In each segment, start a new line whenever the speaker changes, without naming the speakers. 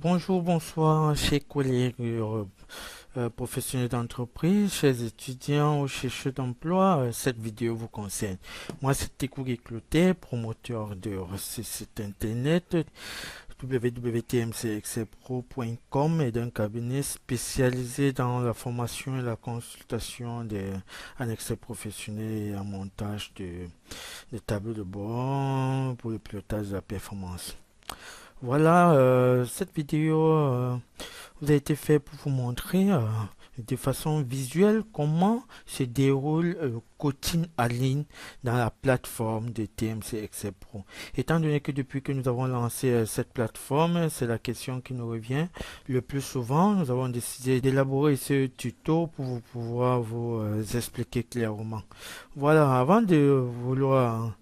Bonjour, bonsoir, chers collègues professionnels d'entreprise, chers étudiants ou chercheurs d'emploi. Cette vidéo vous concerne. Moi, c'est Tekoué Clotet, promoteur de ce site internet www.tmcexcepro.com et d'un cabinet spécialisé dans la formation et la consultation en Excel professionnel et en montage de tableaux de bord pour le pilotage de la performance. Voilà, cette vidéo vous a été faite pour vous montrer de façon visuelle comment se déroule le coaching en ligne dans la plateforme de TMC Excel Pro. Étant donné que depuis que nous avons lancé cette plateforme, c'est la question qui nous revient le plus souvent, nous avons décidé d'élaborer ce tuto pour pouvoir vous expliquer clairement. Voilà, avant de vouloir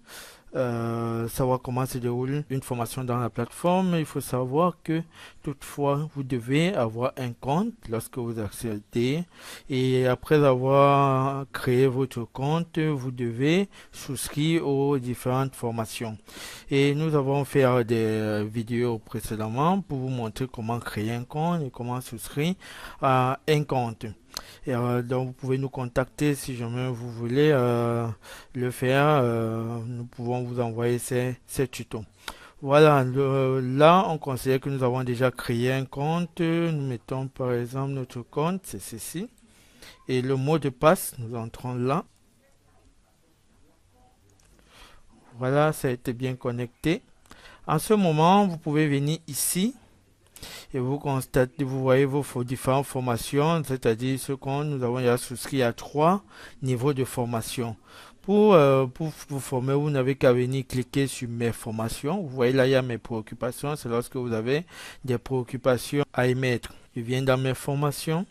savoir comment se déroule une formation dans la plateforme, il faut savoir que toutefois vous devez avoir un compte lorsque vous accédez et après avoir créé votre compte, vous devez souscrire aux différentes formations. Et nous avons fait des vidéos précédemment pour vous montrer comment créer un compte et comment souscrire à un compte. Et donc vous pouvez nous contacter si jamais vous voulez le faire. Nous pouvons vous envoyer ces tutos. Voilà, là on considère que nous avons déjà créé un compte. Nous mettons par exemple notre compte, c'est ceci. Et le mot de passe, nous entrons là. Voilà, ça a été bien connecté. En ce moment, vous pouvez venir ici. Et vous constatez, vous voyez vos différentes formations, c'est-à-dire ce qu'on nous avons déjà souscrit à 3 niveaux de formation. Pour vous former, vous n'avez qu'à venir cliquer sur mes formations. Vous voyez là, il y a mes préoccupations. C'est lorsque vous avez des préoccupations à émettre. Je viens dans mes formations.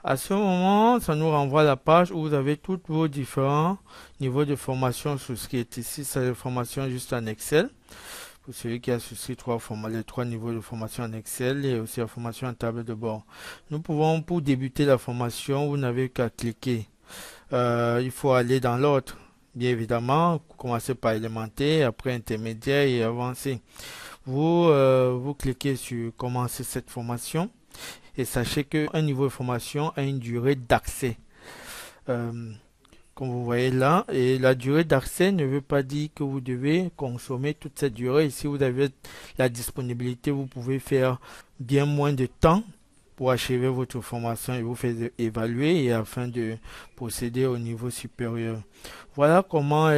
À ce moment, ça nous renvoie à la page où vous avez tous vos différents niveaux de formation souscrits. Ici, c'est la formation juste en Excel. Pour celui qui a souscrit les 3 niveaux de formation en Excel et aussi la formation en table de bord. Nous pouvons, pour débuter la formation, vous n'avez qu'à cliquer. Il faut aller dans l'autre. Bien évidemment, commencer par élémentaire, après intermédiaire et avancer. Vous cliquez sur commencer cette formation et sachez qu'un niveau de formation a une durée d'accès. Comme vous voyez là, et la durée d'accès ne veut pas dire que vous devez consommer toute cette durée. Et si vous avez la disponibilité, vous pouvez faire bien moins de temps pour achever votre formation et vous faire évaluer et afin de procéder au niveau supérieur. Voilà comment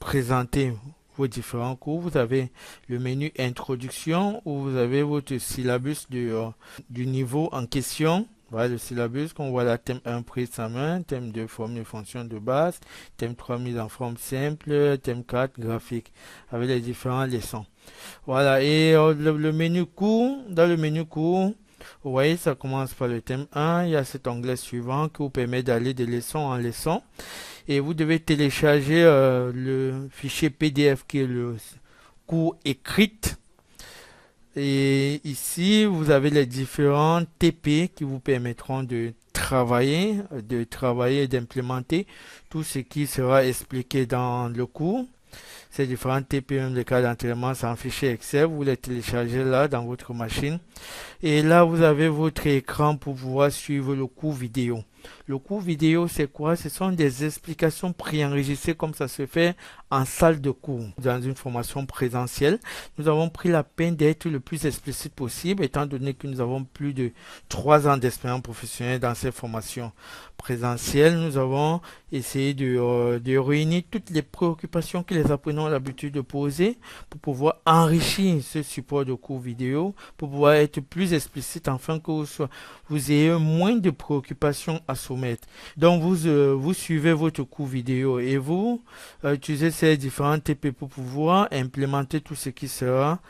présenter vos différents cours. Vous avez le menu introduction où vous avez votre syllabus du niveau en question. Voilà le syllabus qu'on voit là, thème 1 prise en main, thème 2 formule et fonction de base, thème 3 mise en forme simple, thème 4 graphique avec les différentes leçons. Voilà, et le menu cours, dans le menu cours, vous voyez, ça commence par le thème 1, il y a cet onglet suivant qui vous permet d'aller de leçon en leçon et vous devez télécharger le fichier PDF qui est le cours écrit. Et ici, vous avez les différents TP qui vous permettront de travailler et d'implémenter tout ce qui sera expliqué dans le cours. Ces différents TP, même les cas d'entraînement, c'est un fichier Excel. Vous les téléchargez là dans votre machine. Et là, vous avez votre écran pour pouvoir suivre le cours vidéo. Le cours vidéo, c'est quoi? Ce sont des explications préenregistrées comme ça se fait en salle de cours. Dans une formation présentielle, nous avons pris la peine d'être le plus explicite possible, étant donné que nous avons plus de 3 ans d'expérience professionnelle dans ces formations présentielles. Nous avons essayé de réunir toutes les préoccupations que les apprenants ont l'habitude de poser pour pouvoir enrichir ce support de cours vidéo, pour pouvoir être plus explicite afin que vous ayez moins de préoccupations à soumettre. Donc vous suivez votre cours vidéo et vous utilisez ces différents TP pour pouvoir implémenter tout ce qui sera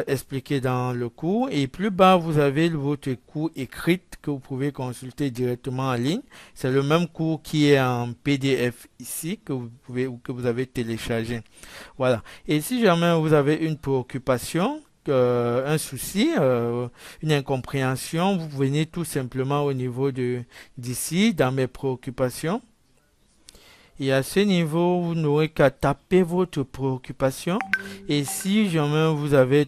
expliqué dans le cours. Et plus bas, vous avez votre cours écrit que vous pouvez consulter directement en ligne. C'est le même cours qui est en PDF ici que vous avez téléchargé. Voilà. Et si jamais vous avez une préoccupation, un souci, une incompréhension, vous venez tout simplement au niveau d'ici, dans mes préoccupations. Et à ce niveau, vous n'aurez qu'à taper votre préoccupation. Et si jamais vous avez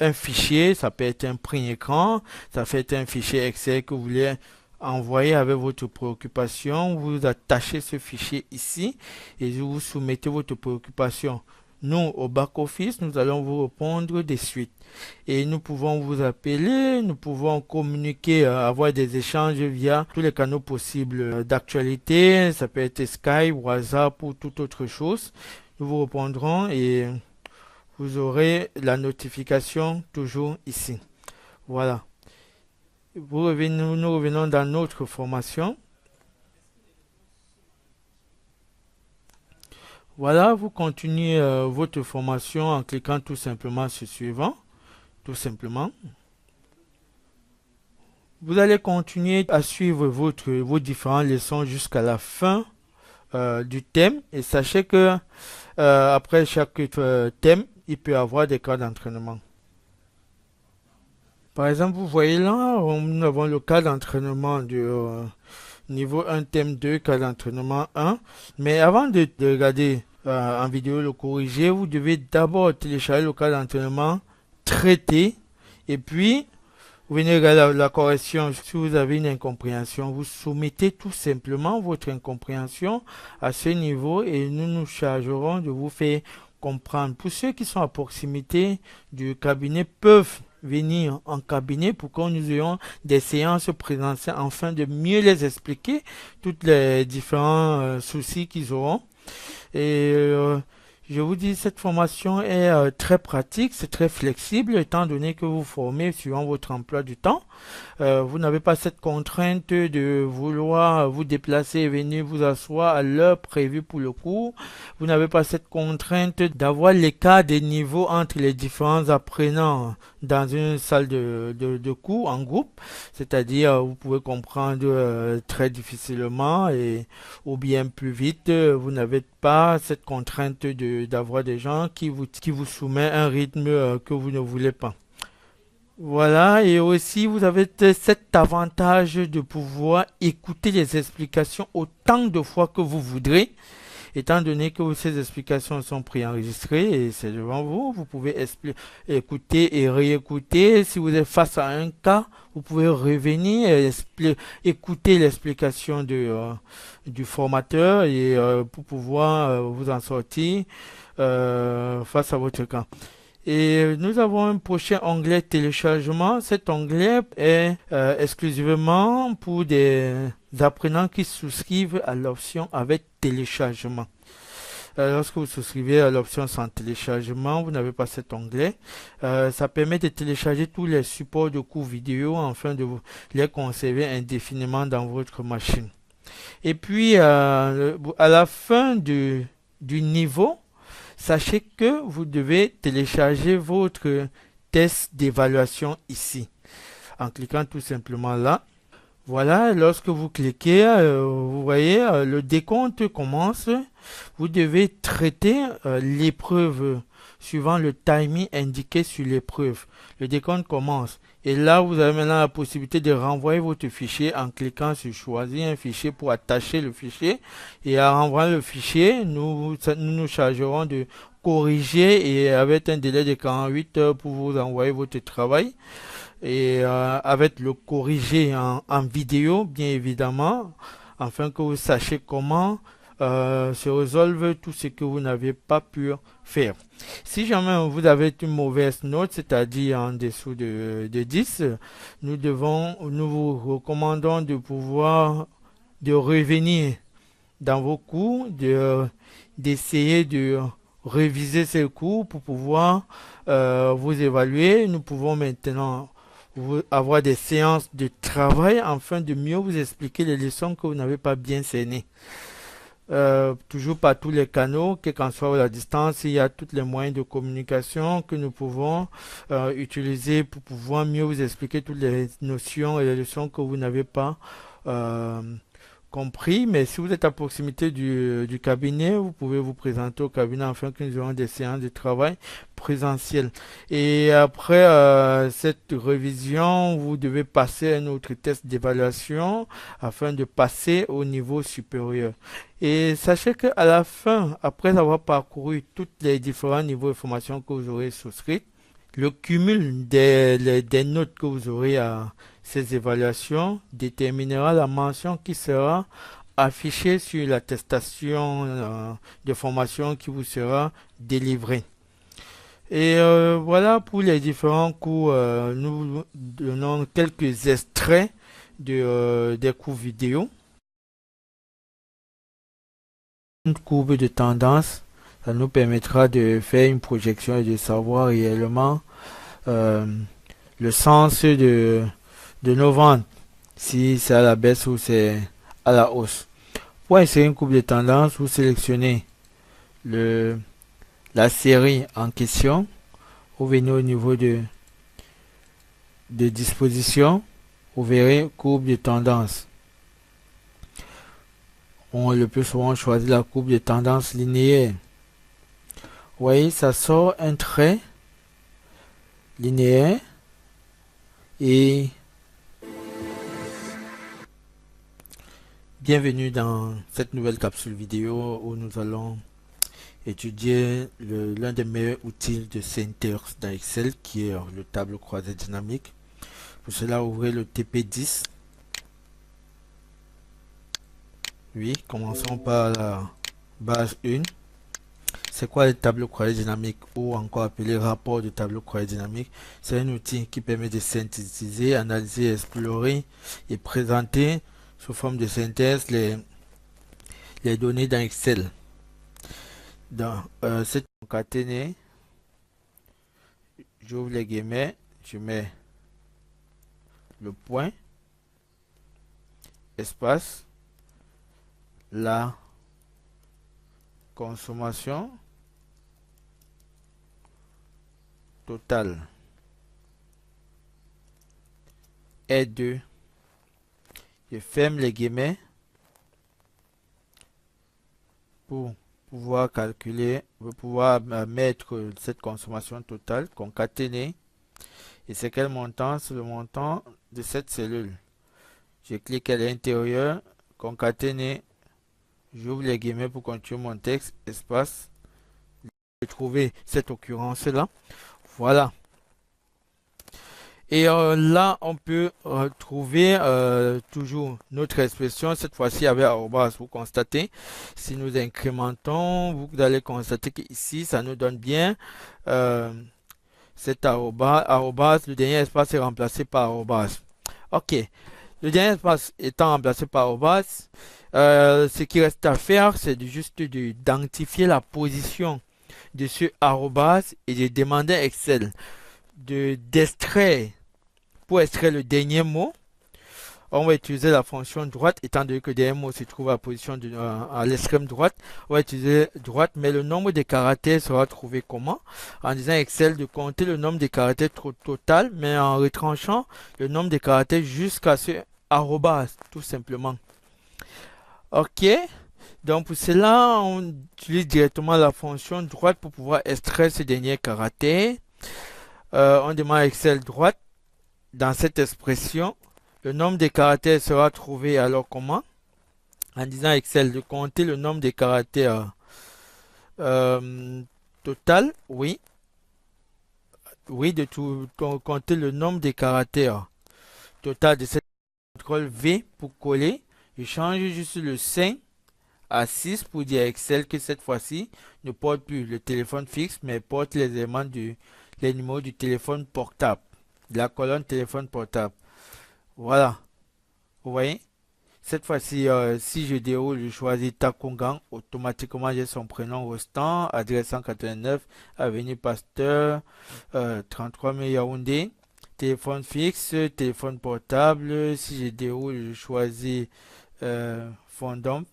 un fichier, ça peut être un print écran, ça peut être un fichier Excel que vous voulez envoyer avec votre préoccupation, vous attachez ce fichier ici et vous soumettez votre préoccupation. Nous, au back-office, nous allons vous répondre de suite. Et nous pouvons vous appeler, nous pouvons communiquer, avoir des échanges via tous les canaux possibles d'actualité. Ça peut être Skype, WhatsApp ou toute autre chose. Nous vous répondrons et vous aurez la notification toujours ici. Voilà. Nous revenons dans notre formation. Voilà, vous continuez votre formation en cliquant tout simplement sur suivant. Tout simplement. Vous allez continuer à suivre vos différentes leçons jusqu'à la fin du thème. Et sachez que après chaque thème, il peut y avoir des cas d'entraînement. Par exemple, vous voyez là, nous avons le cas d'entraînement du niveau 1, thème 2, cas d'entraînement 1. Mais avant de regarder en vidéo le corriger, vous devez d'abord télécharger le cas d'entraînement, traiter, et puis vous venez regarder la correction. Si vous avez une incompréhension, vous soumettez tout simplement votre incompréhension à ce niveau et nous nous chargerons de vous faire comprendre. Pour ceux qui sont à proximité du cabinet, peuvent venir en cabinet pour que nous ayons des séances présentielles afin de mieux les expliquer tous les différents soucis qu'ils auront. Et je vous dis, cette formation est très pratique, c'est très flexible, étant donné que vous formez suivant votre emploi du temps. Vous n'avez pas cette contrainte de vouloir vous déplacer et venir vous asseoir à l'heure prévue pour le cours. Vous n'avez pas cette contrainte d'avoir l'écart des niveaux entre les différents apprenants dans une salle de cours en groupe. C'est-à-dire, vous pouvez comprendre très difficilement ou bien plus vite. Vous n'avez pas cette contrainte d'avoir des gens qui vous soumettent un rythme que vous ne voulez pas. Voilà, et aussi vous avez cet avantage de pouvoir écouter les explications autant de fois que vous voudrez, étant donné que ces explications sont préenregistrées et c'est devant vous, vous pouvez écouter et réécouter. Si vous êtes face à un cas, vous pouvez revenir et écouter l'explication du formateur et pour pouvoir vous en sortir face à votre cas. Et nous avons un prochain onglet téléchargement. Cet onglet est exclusivement pour des apprenants qui souscrivent à l'option avec téléchargement. Lorsque vous souscrivez à l'option sans téléchargement, vous n'avez pas cet onglet. Ça permet de télécharger tous les supports de cours vidéo afin de les conserver indéfiniment dans votre machine. Et puis, à la fin du niveau, sachez que vous devez télécharger votre test d'évaluation ici. En cliquant tout simplement là. Voilà, lorsque vous cliquez, vous voyez, le décompte commence. Vous devez traiter l'épreuve suivant le timing indiqué sur l'épreuve. Le décompte commence. Et là, vous avez maintenant la possibilité de renvoyer votre fichier en cliquant sur choisir un fichier pour attacher le fichier. Et en renvoyant le fichier, nous nous chargerons de corriger et avec un délai de 48 heures pour vous envoyer votre travail. Et avec le corriger en vidéo, bien évidemment, afin que vous sachiez comment se résolve tout ce que vous n'avez pas pu faire. Si jamais vous avez une mauvaise note, c'est-à-dire en dessous de 10, nous vous recommandons de revenir dans vos cours, d'essayer de réviser ces cours pour pouvoir vous évaluer. Nous pouvons maintenant avoir des séances de travail afin de mieux vous expliquer les leçons que vous n'avez pas bien cernées. Toujours par tous les canaux, quelle qu'en soit la distance, il y a tous les moyens de communication que nous pouvons utiliser pour pouvoir mieux vous expliquer toutes les notions et les leçons que vous n'avez pas compris, mais si vous êtes à proximité du cabinet, vous pouvez vous présenter au cabinet afin que nous aurons des séances de travail présentielles. Et après cette révision, vous devez passer un autre test d'évaluation afin de passer au niveau supérieur. Et sachez qu'à la fin, après avoir parcouru tous les différents niveaux de formation que vous aurez souscrits, le cumul des notes que vous aurez à ces évaluations déterminera la mention qui sera affichée sur l'attestation de formation qui vous sera délivrée. Et voilà pour les différents cours. Nous donnons quelques extraits des cours vidéo. Une courbe de tendance, ça nous permettra de faire une projection et de savoir réellement le sens de nos ventes, si c'est à la baisse ou c'est à la hausse. Pour insérer une courbe de tendance, vous sélectionnez la série en question. Vous venez au niveau de disposition, vous verrez courbe de tendance. On le plus souvent choisit la courbe de tendance linéaire. Vous voyez, ça sort un trait linéaire et bienvenue dans cette nouvelle capsule vidéo où nous allons étudier l'un des meilleurs outils de syntaxe dans Excel qui est le tableau croisé dynamique. Pour cela, ouvrez le TP10. Oui, commençons par la base 1. C'est quoi le tableau croisé dynamique ou encore appelé rapport de tableau croisé dynamique? C'est un outil qui permet de synthétiser, analyser, explorer et présenter sous forme de synthèse les données dans Excel. Dans cette concaténée, j'ouvre les guillemets, je mets le point, espace, la consommation totale est de, je ferme les guillemets pour pouvoir calculer, pour pouvoir mettre cette consommation totale, concaténée. Et c'est quel montant? C'est le montant de cette cellule. Je clique à l'intérieur, concaténer, j'ouvre les guillemets pour continuer mon texte, espace. Je vais trouver cette occurrence-là. Voilà. Et là, on peut trouver toujours notre expression, cette fois-ci avec arrobas. Vous constatez, si nous incrémentons, vous allez constater qu'ici, ça nous donne bien cet arrobas. Le dernier espace est remplacé par arrobas. Ok. Le dernier espace étant remplacé par arrobas, ce qui reste à faire, c'est juste d'identifier la position de ce arrobas et de demander à Excel d'extraire. Pour extraire le dernier mot, on va utiliser la fonction droite, étant donné que le dernier mot se trouve à position à l'extrême droite. On va utiliser droite, mais le nombre de caractères sera trouvé comment? En disant Excel de compter le nombre de caractères total, mais en retranchant le nombre de caractères jusqu'à ce arrobas, tout simplement. Ok, donc pour cela, on utilise directement la fonction droite pour pouvoir extraire ce dernier caractère. On demande à Excel droite. Dans cette expression, le nombre de caractères sera trouvé alors comment? En disant à Excel de compter le nombre de caractères total, oui. Oui, de compter le nombre de caractères total de cette contrôle V pour coller. Je change juste le 5 à 6 pour dire à Excel que cette fois-ci ne porte plus le téléphone fixe, mais porte les éléments les numéros du téléphone portable. De la colonne téléphone portable. Voilà. Vous voyez? Cette fois-ci, si je déroule, je choisis Takungang, automatiquement j'ai son prénom restant, adresse 189, avenue Pasteur, 33 000 Yaoundé, téléphone fixe, téléphone portable. Si je déroule, je choisis Fondom.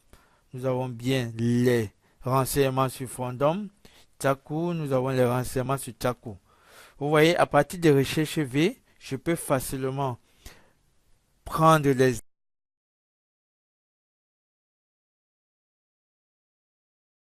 Nous avons bien les renseignements sur Fondom. Taku, nous avons les renseignements sur Taku. Vous voyez, à partir des recherches V, je peux facilement prendre les